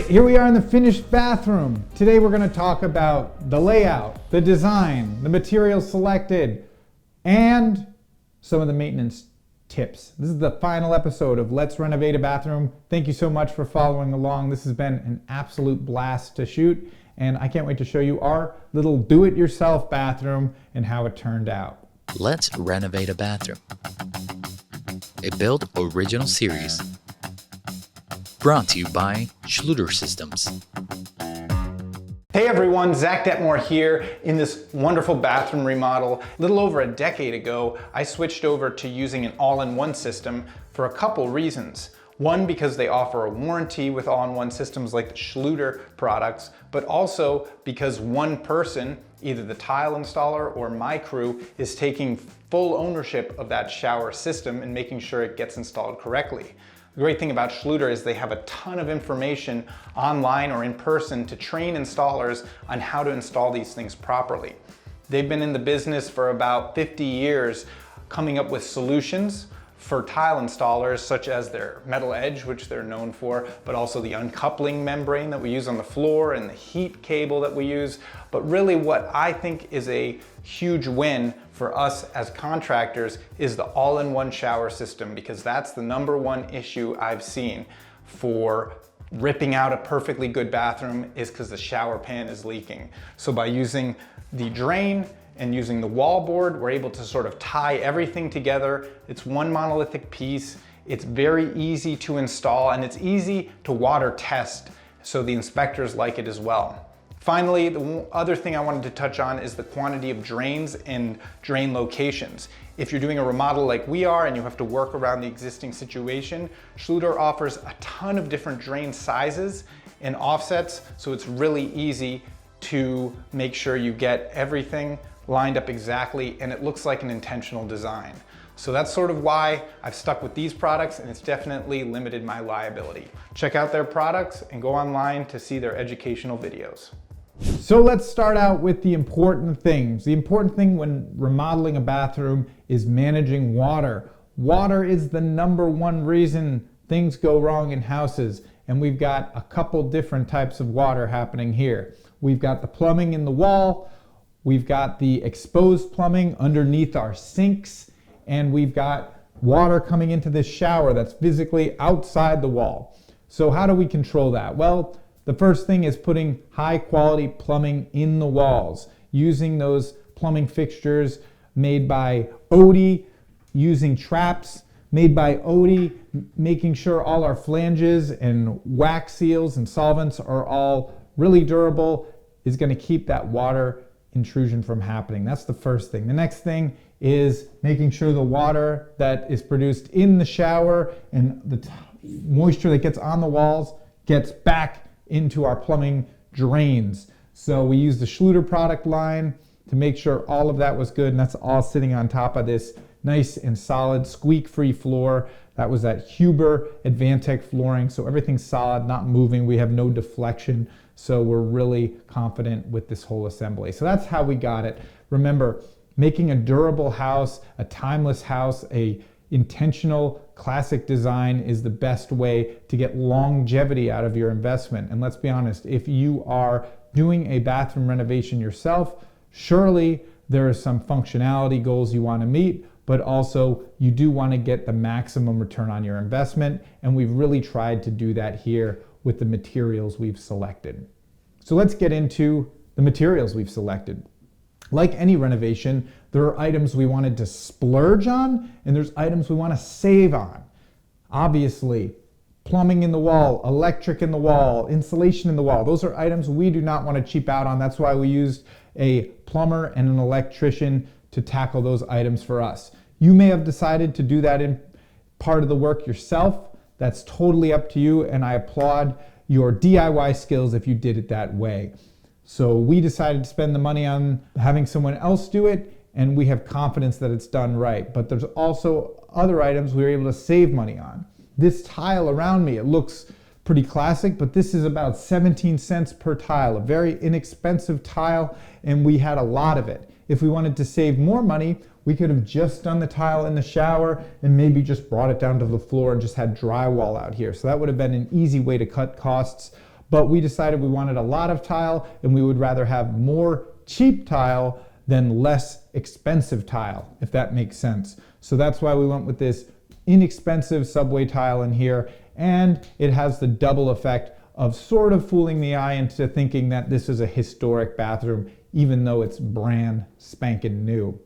here we are in the finished bathroom. Today we're going to talk about the layout, the design, the materials selected, and some of the maintenance tips. This is the final episode of Let's Renovate a Bathroom. Thank you so much for following along. This has been an absolute blast to shoot, and I can't wait to show you our little do-it-yourself bathroom and how it turned out. Let's Renovate a Bathroom, a Build Original series, brought to you by Schluter Systems. Hey everyone, Zack Dettmore here. In this wonderful bathroom remodel, a little over a decade ago, I switched over to using an all-in-one system for a couple reasons. One, because they offer a warranty with all-in-one systems like the Schluter products, but also because one person, either the tile installer or my crew, is taking full ownership of that shower system and making sure it gets installed correctly. The great thing about Schluter is they have a ton of information online or in person to train installers on how to install these things properly. They've been in the business for about 50 years, coming up with solutions for tile installers, such as their metal edge, which they're known for, but also the uncoupling membrane that we use on the floor and the heat cable that we use. But really what I think is a huge win for us as contractors is the all-in-one shower system, because that's the #1 issue I've seen for ripping out a perfectly good bathroom is because the shower pan is leaking. So by using the drain and using the wall board, we're able to sort of tie everything together. It's one monolithic piece. It's very easy to install and it's easy to water test, so the inspectors like it as well. Finally, the other thing I wanted to touch on is the quantity of drains and drain locations. If you're doing a remodel like we are and you have to work around the existing situation, Schluter offers a ton of different drain sizes and offsets, so it's really easy to make sure you get everything lined up exactly and it looks like an intentional design. So that's sort of why I've stuck with these products, and it's definitely limited my liability. Check out their products and go online to see their educational videos. So let's start out with the important things. The important thing when remodeling a bathroom is managing water. Water is the #1 reason things go wrong in houses, and we've got a couple different types of water happening here. We've got the plumbing in the wall, we've got the exposed plumbing underneath our sinks, and we've got water coming into this shower that's physically outside the wall. So how do we control that? Well, the first thing is putting high quality plumbing in the walls, using those plumbing fixtures made by Odie, using traps made by Odie, making sure all our flanges and wax seals and solvents are all really durable is going to keep that water intrusion from happening. That's the first thing. The next thing is making sure the water that is produced in the shower and the moisture that gets on the walls gets back into our plumbing drains. So we use the Schluter product line to make sure all of that was good, and that's all sitting on top of this nice and solid squeak-free floor. That was that Huber Advantech flooring, so everything's solid, not moving. We have no deflection, so we're really confident with this whole assembly. So that's how we got it. Remember, making a durable house, a timeless house, a intentional classic design is the best way to get longevity out of your investment. And let's be honest, if you are doing a bathroom renovation yourself, surely there are some functionality goals you want to meet, but also you do want to get the maximum return on your investment. And we've really tried to do that here with the materials we've selected. So let's get into the materials we've selected. Like any renovation, there are items we wanted to splurge on and there's items we want to save on. Obviously, plumbing in the wall, electric in the wall, insulation in the wall, those are items we do not want to cheap out on. That's why we used a plumber and an electrician to tackle those items for us. You may have decided to do that in part of the work yourself. That's totally up to you, and I applaud your DIY skills if you did it that way. So we decided to spend the money on having someone else do it, and we have confidence that it's done right. But there's also other items we were able to save money on. This tile around me, it looks pretty classic, but this is about 17 cents per tile, a very inexpensive tile, and we had a lot of it. If we wanted to save more money, we could have just done the tile in the shower and maybe just brought it down to the floor and just had drywall out here. So that would have been an easy way to cut costs. but we decided we wanted a lot of tile and we would rather have more cheap tile than less expensive tile, if that makes sense. So that's why we went with this inexpensive subway tile in here, and it has the double effect of sort of fooling the eye into thinking that this is a historic bathroom, even though it's brand spanking new.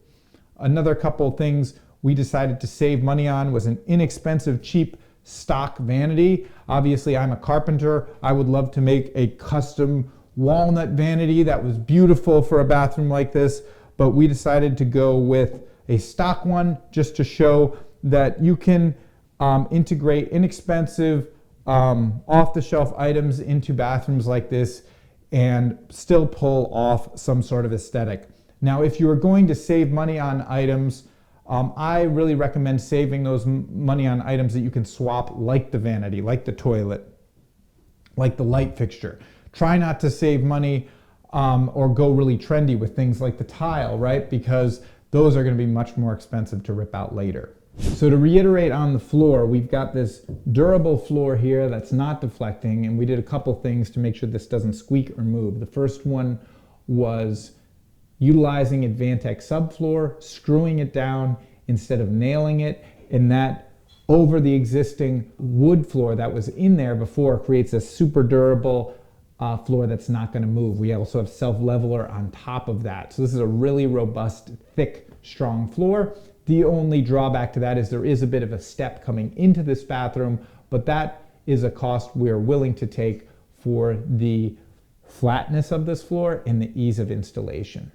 Another couple things we decided to save money on was an inexpensive, cheap stock vanity. Obviously, I'm a carpenter. I would love to make a custom walnut vanity that was beautiful for a bathroom like this, but we decided to go with a stock one just to show that you can integrate inexpensive off-the-shelf items into bathrooms like this and still pull off some sort of aesthetic. Now, if you are going to save money on items, I really recommend saving those money on items that you can swap, like the vanity, like the toilet, like the light fixture. Try not to save money or go really trendy with things like the tile, right? Because those are going to be much more expensive to rip out later. So to reiterate on the floor, we've got this durable floor here that's not deflecting, and we did a couple things to make sure this doesn't squeak or move. The first one was utilizing Advantech subfloor, screwing it down instead of nailing it, and that over the existing wood floor that was in there before creates a super durable floor that's not going to move. We also have self-leveler on top of that. So this is a really robust, thick, strong floor. The only drawback to that is there is a bit of a step coming into this bathroom, but that is a cost we're willing to take for the flatness of this floor and the ease of installation.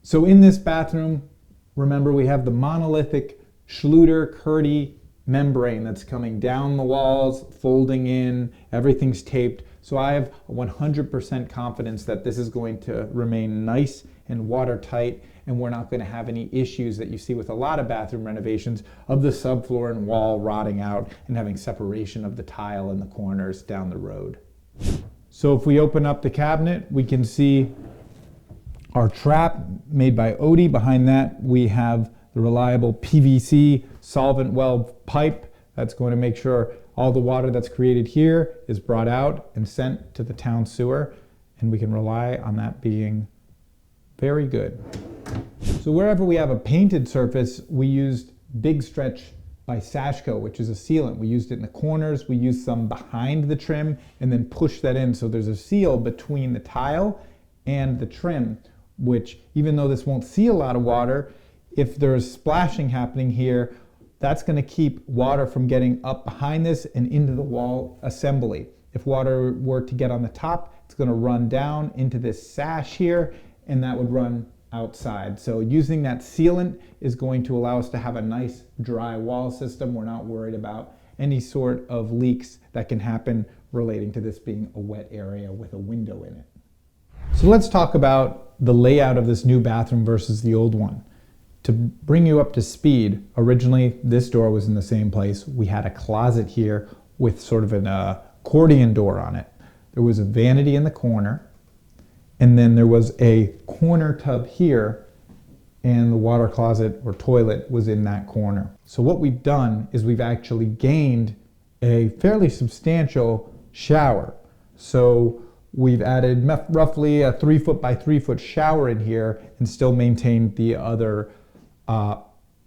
So in this bathroom, remember we have the monolithic Schluter Curdy membrane that's coming down the walls, folding in, everything's taped. So I have 100% confidence that this is going to remain nice and watertight, and we're not going to have any issues that you see with a lot of bathroom renovations of the subfloor and wall rotting out and having separation of the tile in the corners down the road. So if we open up the cabinet, we can see our trap made by Odie. Behind that, we have the reliable PVC solvent well pipe that's going to make sure all the water that's created here is brought out and sent to the town sewer, and we can rely on that being very good. So wherever we have a painted surface, we used Big Stretch by Sashco, which is a sealant. We used it in the corners, we used some behind the trim, and then push that in so there's a seal between the tile and the trim, which even though this won't see a lot of water, if there's splashing happening here, that's going to keep water from getting up behind this and into the wall assembly. If water were to get on the top, it's going to run down into this sash here, and that would run outside. So using that sealant is going to allow us to have a nice dry wall system. We're not worried about any sort of leaks that can happen relating to this being a wet area with a window in it. So let's talk about the layout of this new bathroom versus the old one. To bring you up to speed, originally this door was in the same place. We had a closet here with sort of an accordion door on it. There was a vanity in the corner, and then there was a corner tub here, and the water closet or toilet was in that corner. So what we've done is we've actually gained a fairly substantial shower. So we've added roughly a 3 foot by 3 foot shower in here and still maintained the other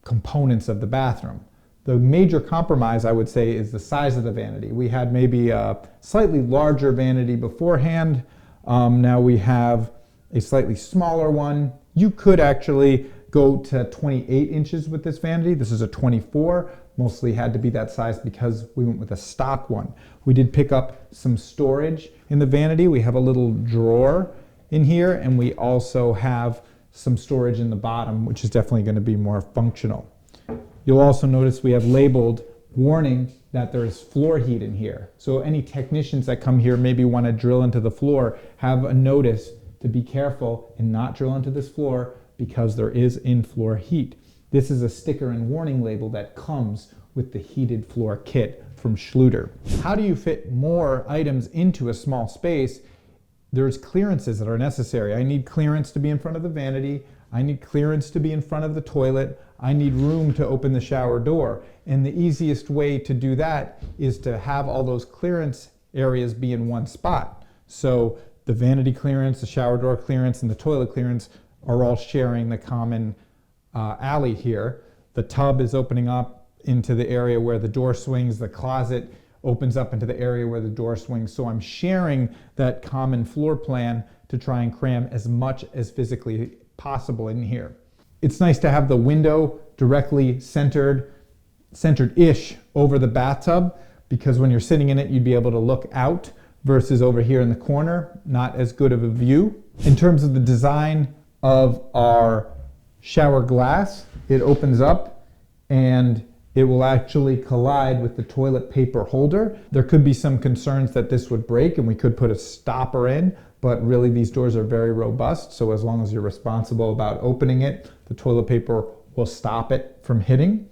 components of the bathroom. The major compromise, I would say, is the size of the vanity. We had maybe a slightly larger vanity beforehand. Now we have a slightly smaller one. You could actually go to 28 inches with this vanity. This is a 24. Mostly had to be that size because we went with a stock one. We did pick up some storage in the vanity. We have a little drawer in here, and we also have some storage in the bottom, which is definitely going to be more functional. You'll also notice we have labeled warning that there's floor heat in here. So any technicians that come here maybe want to drill into the floor have a notice to be careful and not drill into this floor because there is in-floor heat. This is a sticker and warning label that comes with the heated floor kit from Schluter. How do you fit more items into a small space? There's clearances that are necessary. I need clearance to be in front of the vanity. I need clearance to be in front of the toilet. I need room to open the shower door. And the easiest way to do that is to have all those clearance areas be in one spot. So the vanity clearance, the shower door clearance, and the toilet clearance are all sharing the common alley here. The tub is opening up into the area where the door swings. The closet opens up into the area where the door swings. So I'm sharing that common floor plan to try and cram as much as physically possible in here. It's nice to have the window directly centered-ish over the bathtub, because when you're sitting in it, you'd be able to look out versus over here in the corner, not as good of a view. In terms of the design of our shower glass, it opens up and it will actually collide with the toilet paper holder. There could be some concerns that this would break and we could put a stopper in, but really these doors are very robust. So as long as you're responsible about opening it, the toilet paper will stop it from hitting.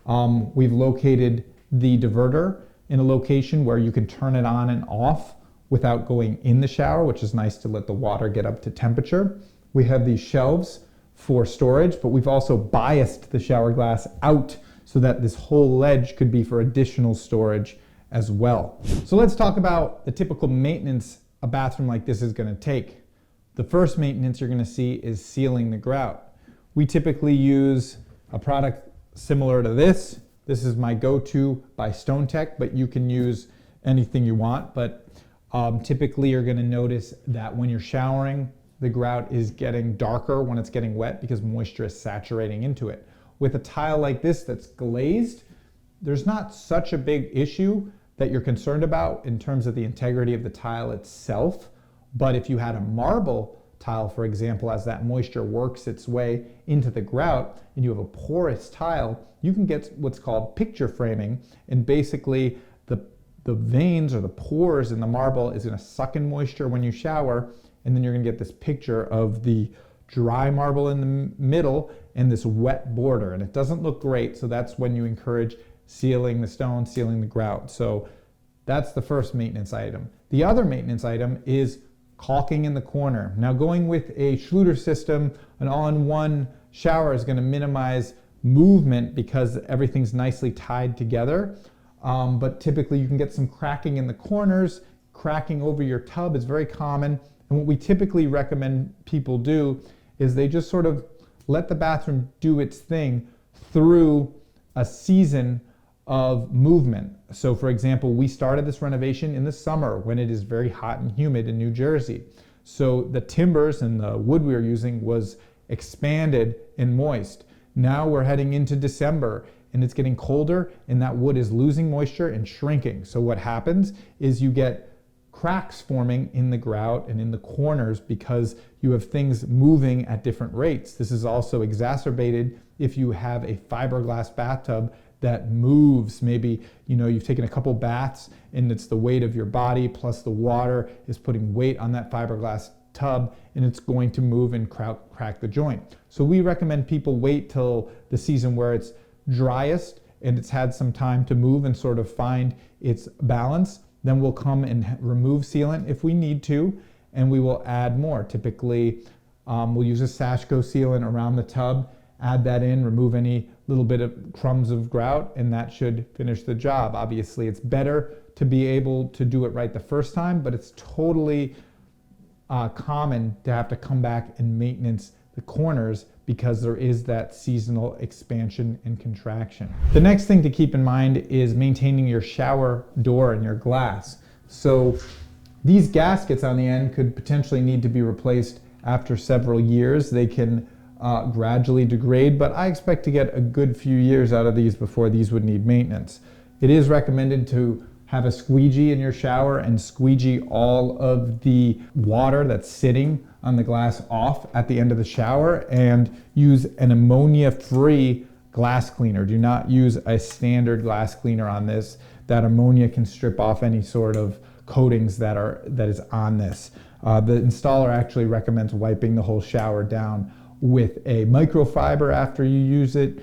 We've located the diverter in a location where you can turn it on and off without going in the shower, which is nice to let the water get up to temperature. We have these shelves for storage, but we've also biased the shower glass out so that this whole ledge could be for additional storage as well. So let's talk about the typical maintenance a bathroom like this is going to take. The first maintenance you're going to see is sealing the grout. We typically use a product similar to this. This is my go-to by Stone Tech, but you can use anything you want. But typically you're going to notice that when you're showering, the grout is getting darker when it's getting wet because moisture is saturating into it. With a tile like this that's glazed, there's not such a big issue that you're concerned about in terms of the integrity of the tile itself. But if you had a marble tile, for example, as that moisture works its way into the grout and you have a porous tile, you can get what's called picture framing, and basically the veins or the pores in the marble is going to suck in moisture when you shower, and then you're going to get this picture of the dry marble in the middle and this wet border, and it doesn't look great. So that's when you encourage sealing the stone, sealing the grout. So that's the first maintenance item. The other maintenance item is caulking in the corner. Now, going with a Schluter system, an all-in-one shower is going to minimize movement because everything's nicely tied together. But typically you can get some cracking in the corners. Cracking over your tub is very common. And what we typically recommend people do is they just sort of let the bathroom do its thing through a season of movement. So for example, we started this renovation in the summer when it is very hot and humid in New Jersey. So the timbers and the wood we were using was expanded and moist. Now we're heading into December and it's getting colder and that wood is losing moisture and shrinking. So what happens is you get cracks forming in the grout and in the corners because you have things moving at different rates. This is also exacerbated if you have a fiberglass bathtub that moves. Maybe you've taken a couple baths and it's the weight of your body plus the water is putting weight on that fiberglass tub, and it's going to move and crack the joint. So we recommend people wait till the season where it's driest and it's had some time to move and sort of find its balance. Then we'll come and remove sealant if we need to, and we will add more. Typically, we'll use a Sashco sealant around the tub, add that in, remove any little bit of crumbs of grout, and that should finish the job. Obviously, it's better to be able to do it right the first time, but it's totally common to have to come back and maintenance the corners because there is that seasonal expansion and contraction. The next thing to keep in mind is maintaining your shower door and your glass. So these gaskets on the end could potentially need to be replaced after several years. They can gradually degrade, but I expect to get a good few years out of these before these would need maintenance. It is recommended to have a squeegee in your shower and squeegee all of the water that's sitting on the glass off at the end of the shower, and use an ammonia-free glass cleaner. Do not use a standard glass cleaner on this. That ammonia can strip off any sort of coatings that is on this. The installer actually recommends wiping the whole shower down with a microfiber after you use it.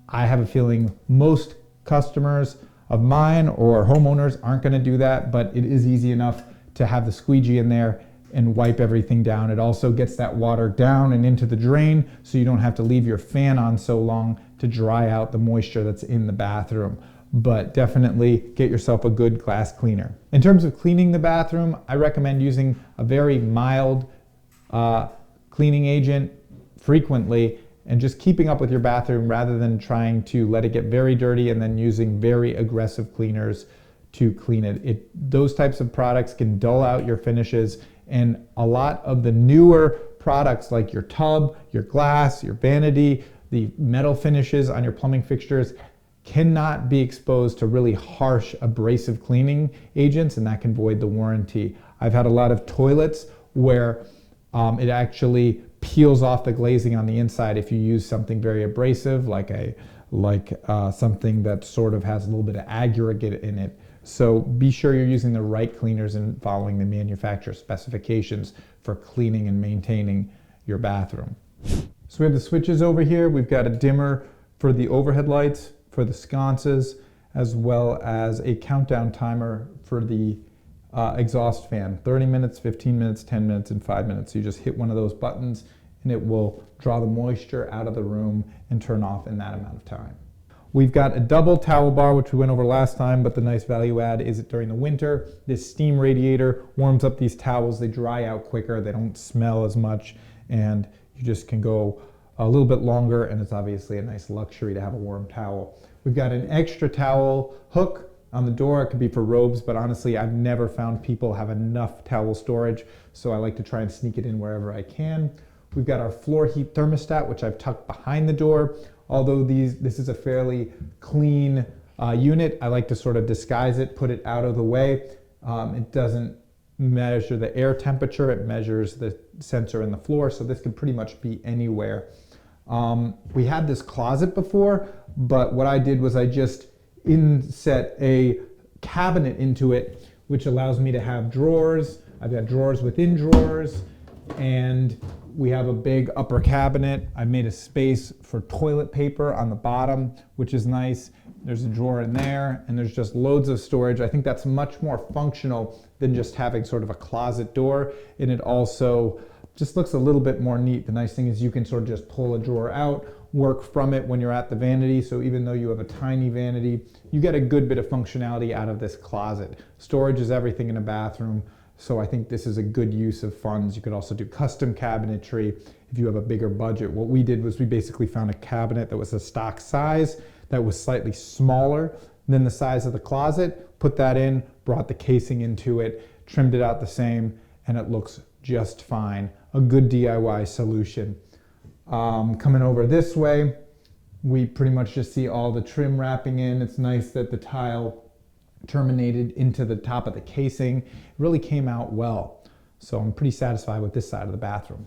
I have a feeling most customers of mine or homeowners aren't going to do that, but it is easy enough to have the squeegee in there and wipe everything down. It also gets that water down and into the drain, so you don't have to leave your fan on so long to dry out the moisture that's in the bathroom. but definitely get yourself a good glass cleaner. In terms of cleaning the bathroom, I recommend using a very mild cleaning agent frequently and just keeping up with your bathroom rather than trying to let it get very dirty and then using very aggressive cleaners to clean it. Those types of products can dull out your finishes, and a lot of the newer products like your tub, your glass, your vanity, the metal finishes on your plumbing fixtures cannot be exposed to really harsh abrasive cleaning agents, and that can void the warranty. I've had a lot of toilets where it actually peels off the glazing on the inside if you use something very abrasive, like something that sort of has a little bit of aggregate in it. So be sure you're using the right cleaners and following the manufacturer specifications for cleaning and maintaining your bathroom. So we have the switches over here. We've got a dimmer for the overhead lights, for the sconces, as well as a countdown timer for the exhaust fan. 30 minutes, 15 minutes, 10 minutes, and 5 minutes. So you just hit one of those buttons and it will draw the moisture out of the room and turn off in that amount of time. We've got a double towel bar, which we went over last time, but the nice value add is that during the winter, this steam radiator warms up these towels. They dry out quicker, they don't smell as much, and you just can go a little bit longer, and it's obviously a nice luxury to have a warm towel. We've got an extra towel hook on the door. It could be for robes, but honestly, I've never found people have enough towel storage, so I like to try and sneak it in wherever I can. We've got our floor heat thermostat, which I've tucked behind the door. Although this is a fairly clean unit, I like to sort of disguise it, put it out of the way. It doesn't measure the air temperature, it measures the sensor in the floor, so this can pretty much be anywhere. We had this closet before, but what I did was I just inset a cabinet into it, which allows me to have drawers. I've got drawers within drawers, and we have a big upper cabinet. I made a space for toilet paper on the bottom, which is nice. There's a drawer in there, and there's just loads of storage. I think that's much more functional than just having sort of a closet door, and it also just looks a little bit more neat. The nice thing is you can sort of just pull a drawer out, work from it when you're at the vanity. So even though you have a tiny vanity, you get a good bit of functionality out of this closet. Storage is everything in a bathroom. So I think this is a good use of funds. You could also do custom cabinetry if you have a bigger budget. What we did was we basically found a cabinet that was a stock size that was slightly smaller than the size of the closet, put that in, brought the casing into it, trimmed it out the same, and it looks just fine. A good DIY solution. Coming over this way, we pretty much just see all the trim wrapping in. It's nice that the tile terminated into the top of the casing. It really came out well. So I'm pretty satisfied with this side of the bathroom.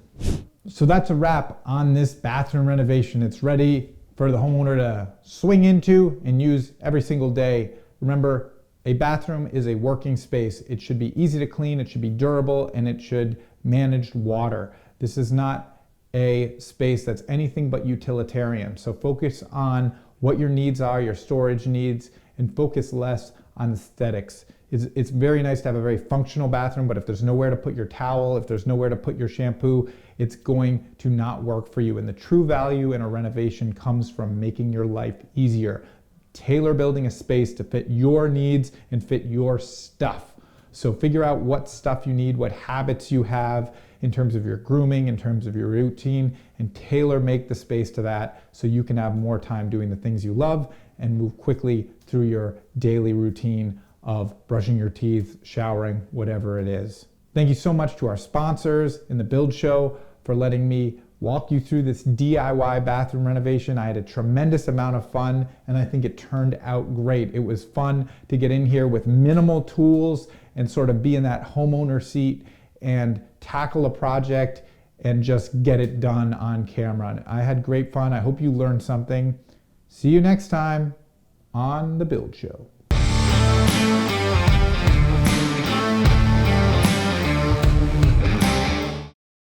So that's a wrap on this bathroom renovation. It's ready for the homeowner to swing into and use every single day. Remember, a bathroom is a working space. It should be easy to clean, it should be durable, and it should manage water. This is not a space that's anything but utilitarian. So focus on what your needs are, your storage needs, and focus less on aesthetics. It's very nice to have a very functional bathroom, but if there's nowhere to put your towel, if there's nowhere to put your shampoo, it's going to not work for you. And the true value in a renovation comes from making your life easier. Tailor building a space to fit your needs and fit your stuff. So figure out what stuff you need, what habits you have in terms of your grooming, in terms of your routine, and tailor make the space to that so you can have more time doing the things you love and move quickly through your daily routine of brushing your teeth, showering, whatever it is. Thank you so much to our sponsors in the Build Show for letting me walk you through this DIY bathroom renovation. I had a tremendous amount of fun, and I think it turned out great. It was fun to get in here with minimal tools and sort of be in that homeowner seat and tackle a project and just get it done on camera. And I had great fun. I hope you learned something. See you next time on The Build Show.